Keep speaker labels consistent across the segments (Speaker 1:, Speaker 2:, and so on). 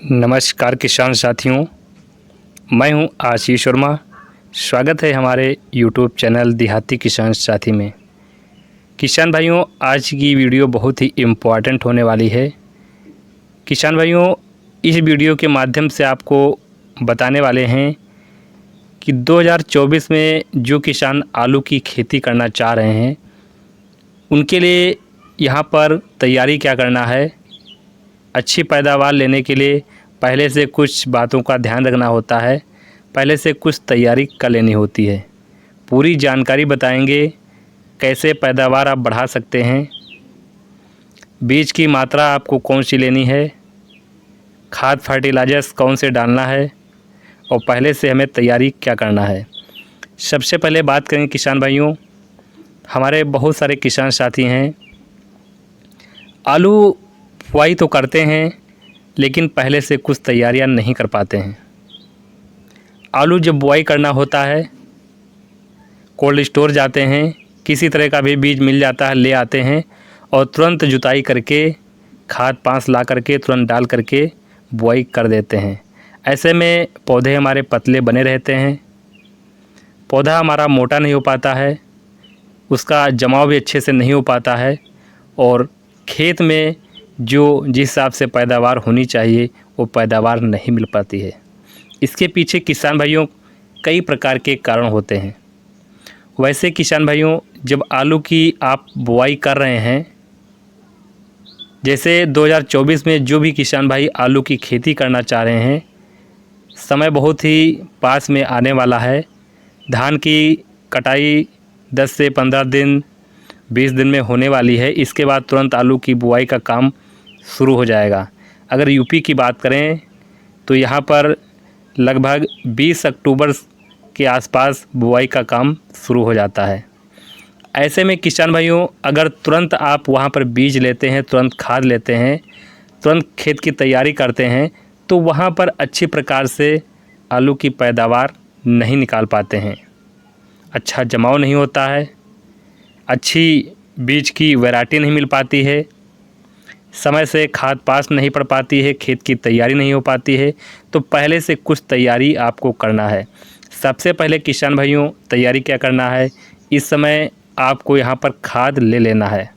Speaker 1: नमस्कार किसान साथियों, मैं हूं आशीष वर्मा। स्वागत है हमारे यूट्यूब चैनल देहाती किसान साथी में। किसान भाइयों, आज की वीडियो बहुत ही इम्पोर्टेंट होने वाली है। किसान भाइयों, इस वीडियो के माध्यम से आपको बताने वाले हैं कि 2024 में जो किसान आलू की खेती करना चाह रहे हैं उनके लिए यहाँ पर तैयारी क्या करना है। अच्छी पैदावार लेने के लिए पहले से कुछ बातों का ध्यान रखना होता है, पहले से कुछ तैयारी कर लेनी होती है। पूरी जानकारी बताएंगे कैसे पैदावार आप बढ़ा सकते हैं, बीज की मात्रा आपको कौन सी लेनी है, खाद फर्टिलाइजर्स कौन से डालना है और पहले से हमें तैयारी क्या करना है। सबसे पहले बात करें किसान भाइयों, हमारे बहुत सारे किसान साथी हैं, आलू बुआई तो करते हैं लेकिन पहले से कुछ तैयारियां नहीं कर पाते हैं। आलू जब बुआई करना होता है, कोल्ड स्टोर जाते हैं, किसी तरह का भी बीज मिल जाता है ले आते हैं और तुरंत जुताई करके खाद पांस ला करके तुरंत डाल करके बुआई कर देते हैं। ऐसे में पौधे हमारे पतले बने रहते हैं, पौधा हमारा मोटा नहीं हो पाता है, उसका जमाव भी अच्छे से नहीं हो पाता है और खेत में जो जिस हिसाब से पैदावार होनी चाहिए वो पैदावार नहीं मिल पाती है। इसके पीछे किसान भाइयों कई प्रकार के कारण होते हैं। वैसे किसान भाइयों, जब आलू की आप बुआई कर रहे हैं, जैसे 2024 में जो भी किसान भाई आलू की खेती करना चाह रहे हैं, समय बहुत ही पास में आने वाला है। धान की कटाई 10 से 15 दिन 20 दिन में होने वाली है। इसके बाद तुरंत आलू की बुआई का काम शुरू हो जाएगा। अगर यूपी की बात करें तो यहाँ पर लगभग 20 अक्टूबर के आसपास बुआई का काम शुरू हो जाता है। ऐसे में किसान भाइयों, अगर तुरंत आप वहाँ पर बीज लेते हैं, तुरंत खाद लेते हैं, तुरंत खेत की तैयारी करते हैं तो वहाँ पर अच्छी प्रकार से आलू की पैदावार नहीं निकाल पाते हैं। अच्छा जमाव नहीं होता है, अच्छी बीज की वैरायटी नहीं मिल पाती है, समय से खाद पास नहीं पड़ पाती है, खेत की तैयारी नहीं हो पाती है। तो पहले से कुछ तैयारी आपको करना है। सबसे पहले किसान भाइयों, तैयारी क्या करना है, इस समय आपको यहाँ पर खाद ले लेना है।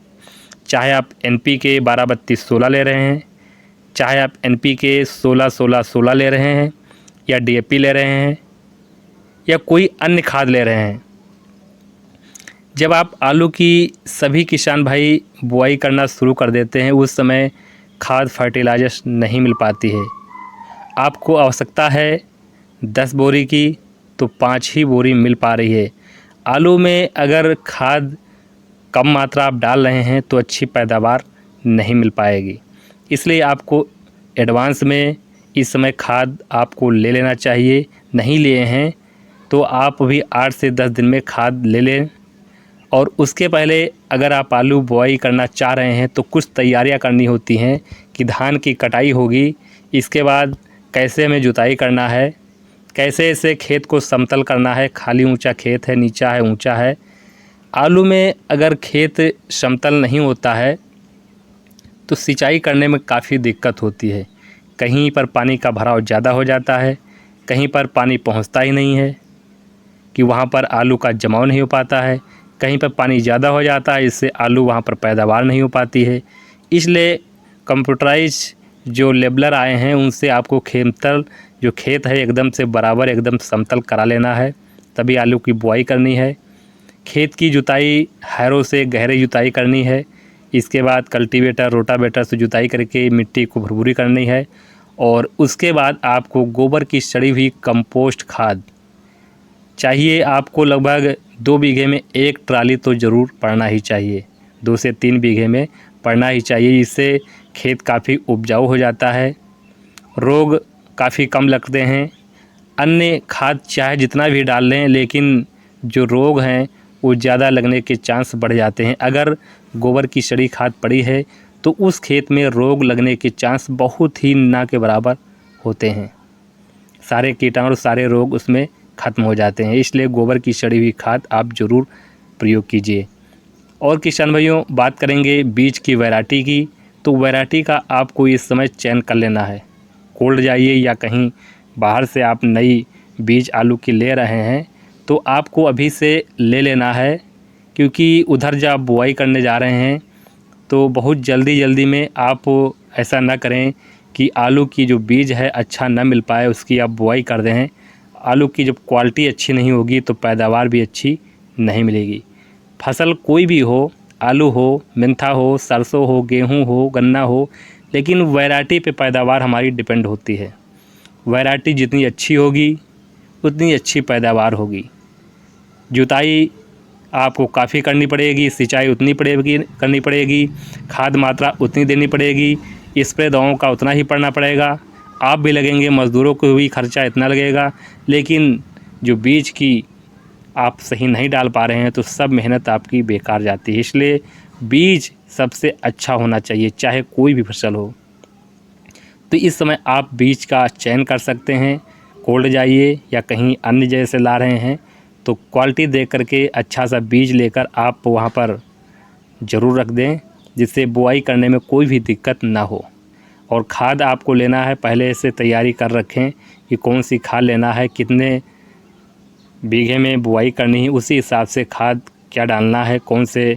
Speaker 1: चाहे आप NPK 12-32-16 ले रहे हैं, चाहे आप NPK 16-16-16 ले रहे हैं या DAP ले रहे हैं या कोई अन्य खाद ले रहे हैं। जब आप आलू की सभी किसान भाई बुआई करना शुरू कर देते हैं, उस समय खाद फर्टिलाइजर्स नहीं मिल पाती है। आपको आवश्यकता है 10 बोरी की तो 5 ही बोरी मिल पा रही है। आलू में अगर खाद कम मात्रा आप डाल रहे हैं तो अच्छी पैदावार नहीं मिल पाएगी। इसलिए आपको एडवांस में इस समय खाद आपको ले लेना चाहिए। नहीं लिए हैं तो आप भी 8 से 10 दिन में खाद ले लें। और उसके पहले अगर आप आलू बुआई करना चाह रहे हैं तो कुछ तैयारियां करनी होती हैं कि धान की कटाई होगी, इसके बाद कैसे हमें जुताई करना है, कैसे इसे खेत को समतल करना है, खाली ऊंचा खेत है, नीचा है, ऊंचा है। आलू में अगर खेत समतल नहीं होता है तो सिंचाई करने में काफ़ी दिक्कत होती है। कहीं पर पानी का भराव ज़्यादा हो जाता है, कहीं पर पानी पहुंचता ही नहीं है कि वहाँ पर आलू का जमाव नहीं हो पाता है, कहीं पर पानी ज़्यादा हो जाता है, इससे आलू वहाँ पर पैदावार नहीं हो पाती है। इसलिए कंप्यूटराइज जो लेबलर आए हैं उनसे आपको जो खेत है एकदम से बराबर एकदम समतल करा लेना है, तभी आलू की बुआई करनी है। खेत की जुताई हैरों से गहरी जुताई करनी है। इसके बाद कल्टीवेटर रोटावेटर से जुताई करके मिट्टी को भुरभुरी करनी है और उसके बाद आपको गोबर की सड़ी हुई कंपोस्ट खाद चाहिए। आपको लगभग 2 बीघे में 1 ट्राली तो ज़रूर पड़ना ही चाहिए, 2 से 3 बीघे में पड़ना ही चाहिए। इससे खेत काफ़ी उपजाऊ हो जाता है, रोग काफ़ी कम लगते हैं। अन्य खाद चाहे जितना भी डाल लें लेकिन जो रोग हैं वो ज़्यादा लगने के चांस बढ़ जाते हैं। अगर गोबर की सड़ी खाद पड़ी है तो उस खेत में रोग लगने के चांस बहुत ही ना के बराबर होते हैं, सारे कीटाणु सारे रोग उसमें ख़त्म हो जाते हैं। इसलिए गोबर की सड़ी हुई खाद आप ज़रूर प्रयोग कीजिए। और किसान भाइयों, बात करेंगे बीज की वैरायटी की, तो वैरायटी का आपको इस समय चयन कर लेना है। कोल्ड जाइए या कहीं बाहर से आप नई बीज आलू की ले रहे हैं तो आपको अभी से ले लेना है, क्योंकि उधर जब आप बुआई करने जा रहे हैं तो बहुत जल्दी में आप ऐसा ना करें कि आलू की जो बीज है अच्छा ना मिल पाए, उसकी आप बुआई कर दें। आलू की जब क्वालिटी अच्छी नहीं होगी तो पैदावार भी अच्छी नहीं मिलेगी। फसल कोई भी हो, आलू हो, मेंथा हो, सरसों हो, गेहूं हो, गन्ना हो, लेकिन वैरायटी पे पैदावार हमारी डिपेंड होती है। वैरायटी जितनी अच्छी होगी उतनी अच्छी पैदावार होगी। जुताई आपको काफ़ी करनी पड़ेगी, सिंचाई उतनी करनी पड़ेगी, खाद मात्रा उतनी देनी पड़ेगी, स्प्रे दवाओं का उतना ही पड़ना पड़ेगा। आप भी लगेंगे, मज़दूरों को भी खर्चा इतना लगेगा, लेकिन जो बीज की आप सही नहीं डाल पा रहे हैं तो सब मेहनत आपकी बेकार जाती है। इसलिए बीज सबसे अच्छा होना चाहिए, चाहे कोई भी फसल हो। तो इस समय आप बीज का चयन कर सकते हैं। कोल्ड जाइए या कहीं अन्य जैसे ला रहे हैं तो क्वालिटी देख करके अच्छा सा बीज लेकर आप वहाँ पर ज़रूर रख दें, जिससे बुआई करने में कोई भी दिक्कत ना हो। और खाद आपको लेना है, पहले से तैयारी कर रखें कि कौन सी खाद लेना है, कितने बीघे में बुआई करनी है, उसी हिसाब से खाद क्या डालना है, कौन से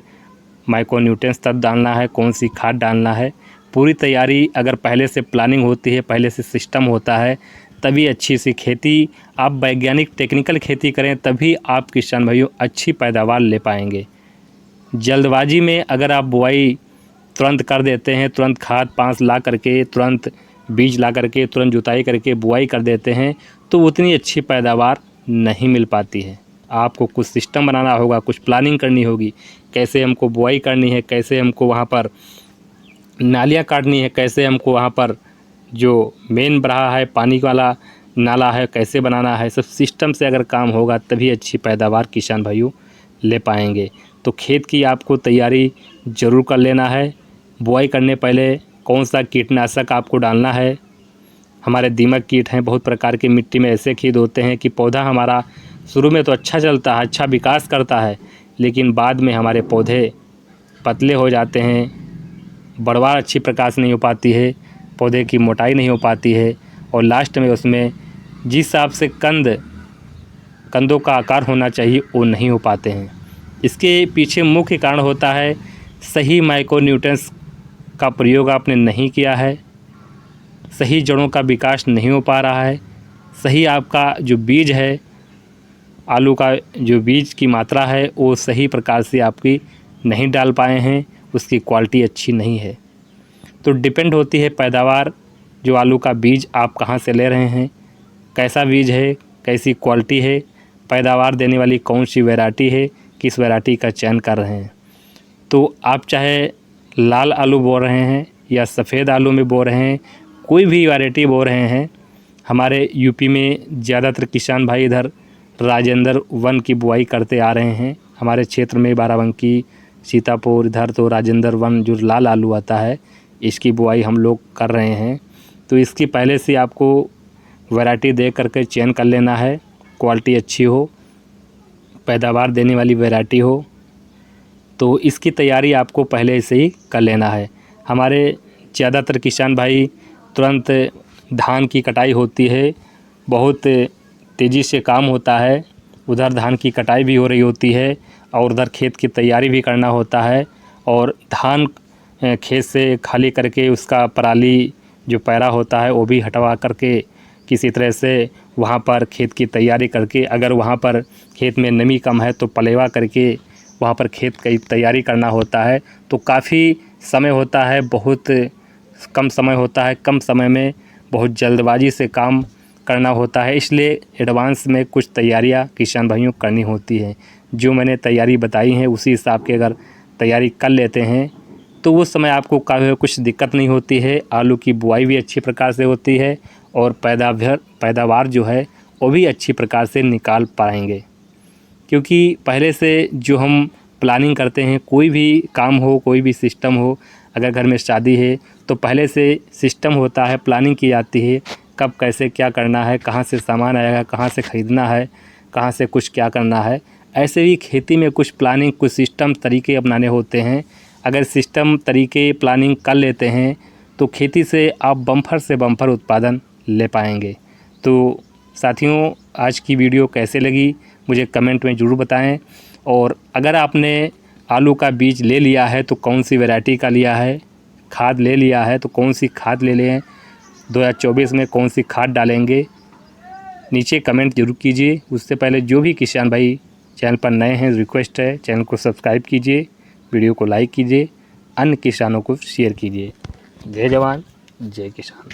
Speaker 1: माइक्रोन्यूट्रिएंट्स तब डालना है, कौन सी खाद डालना है। पूरी तैयारी अगर पहले से प्लानिंग होती है, पहले से सिस्टम होता है, तभी अच्छी सी खेती, आप वैज्ञानिक टेक्निकल खेती करें तभी आप किसान भाइयों अच्छी पैदावार ले पाएंगे। जल्दबाजी में अगर आप बुआई तुरंत कर देते हैं, तुरंत खाद 5 ला करके, तुरंत बीज ला करके, तुरंत जुताई करके बुआई कर देते हैं तो उतनी अच्छी पैदावार नहीं मिल पाती है। आपको कुछ सिस्टम बनाना होगा, कुछ प्लानिंग करनी होगी, कैसे हमको बुआई करनी है, कैसे हमको वहाँ पर नालियाँ काटनी है, कैसे हमको वहाँ पर जो मेन बरहा है, पानी वाला नाला है, कैसे बनाना है। सब सिस्टम से अगर काम होगा तभी अच्छी पैदावार किसान भाइयों ले पाएंगे। तो खेत की आपको तैयारी ज़रूर कर लेना है। बुआई करने पहले कौन सा कीटनाशक आपको डालना है। हमारे दीमक कीट हैं, बहुत प्रकार की मिट्टी में ऐसे कीट होते हैं कि पौधा हमारा शुरू में तो अच्छा चलता है, अच्छा विकास करता है, लेकिन बाद में हमारे पौधे पतले हो जाते हैं, बढ़वार अच्छी प्रकार से नहीं हो पाती है, पौधे की मोटाई नहीं हो पाती है, और लास्ट में उसमें जिस हिसाब से कंदों का आकार होना चाहिए वो नहीं हो पाते हैं। इसके पीछे मुख्य कारण होता है सही माइक्रोन्यूट्रिएंट्स का प्रयोग आपने नहीं किया है, सही जड़ों का विकास नहीं हो पा रहा है, सही आपका जो बीज है, आलू का जो बीज की मात्रा है वो सही प्रकार से आपकी नहीं डाल पाए हैं, उसकी क्वालिटी अच्छी नहीं है। तो डिपेंड होती है पैदावार, जो आलू का बीज आप कहाँ से ले रहे हैं, कैसा बीज है, कैसी क्वालिटी है, पैदावार देने वाली कौन सी वैरायटी है, किस वैरायटी का चयन कर रहे हैं। तो आप चाहे लाल आलू बो रहे हैं या सफ़ेद आलू में बो रहे हैं, कोई भी वैरायटी बो रहे हैं, हमारे यूपी में ज़्यादातर किसान भाई इधर राजेंद्र 1 की बुआई करते आ रहे हैं। हमारे क्षेत्र में बाराबंकी, सीतापुर, इधर तो राजेंद्र 1 जो लाल आलू आता है, इसकी बुआई हम लोग कर रहे हैं। तो इसकी पहले से आपको वैरायटी देख करके चयन कर लेना है, क्वालिटी अच्छी हो, पैदावार देने वाली वैरायटी हो, तो इसकी तैयारी आपको पहले से ही कर लेना है। हमारे ज़्यादातर किसान भाई तुरंत धान की कटाई होती है, बहुत तेज़ी से काम होता है, उधर धान की कटाई भी हो रही होती है और उधर खेत की तैयारी भी करना होता है, और धान खेत से खाली करके उसका पराली जो पैरा होता है वो भी हटवा करके किसी तरह से वहाँ पर खेत की तैयारी करके, अगर वहाँ पर खेत में नमी कम है तो पलेवा करके वहाँ पर खेत की तैयारी करना होता है। तो काफ़ी समय होता है, बहुत कम समय होता है, कम समय में बहुत जल्दबाजी से काम करना होता है, इसलिए एडवांस में कुछ तैयारियां किसान भाइयों करनी होती है। जो मैंने तैयारी बताई है उसी हिसाब की अगर तैयारी कर लेते हैं तो उस समय आपको कुछ दिक्कत नहीं होती है। आलू की बुआई भी अच्छी प्रकार से होती है और पैदावार जो है वो भी अच्छी प्रकार से निकाल पाएंगे, क्योंकि पहले से जो हम प्लानिंग करते हैं, कोई भी काम हो, कोई भी सिस्टम हो, अगर घर में शादी है तो पहले से सिस्टम होता है, प्लानिंग की जाती है, कब कैसे क्या करना है, कहाँ से सामान आएगा, कहाँ से ख़रीदना है, कहाँ से कुछ क्या करना है। ऐसे ही खेती में कुछ प्लानिंग, कुछ सिस्टम तरीके अपनाने होते हैं। अगर सिस्टम तरीके प्लानिंग कर लेते हैं तो खेती से आप बम्पर से बम्पर उत्पादन ले पाएंगे। तो साथियों, आज की वीडियो कैसे लगी मुझे कमेंट में ज़रूर बताएं। और अगर आपने आलू का बीज ले लिया है तो कौन सी वैरायटी का लिया है, खाद ले लिया है तो कौन सी खाद ले लें, 2024 में कौन सी खाद डालेंगे, नीचे कमेंट जरूर कीजिए। उससे पहले जो भी किसान भाई चैनल पर नए हैं, रिक्वेस्ट है चैनल को सब्सक्राइब कीजिए, वीडियो को लाइक कीजिए, अन्य किसानों को शेयर कीजिए। जय जवान जय किसान।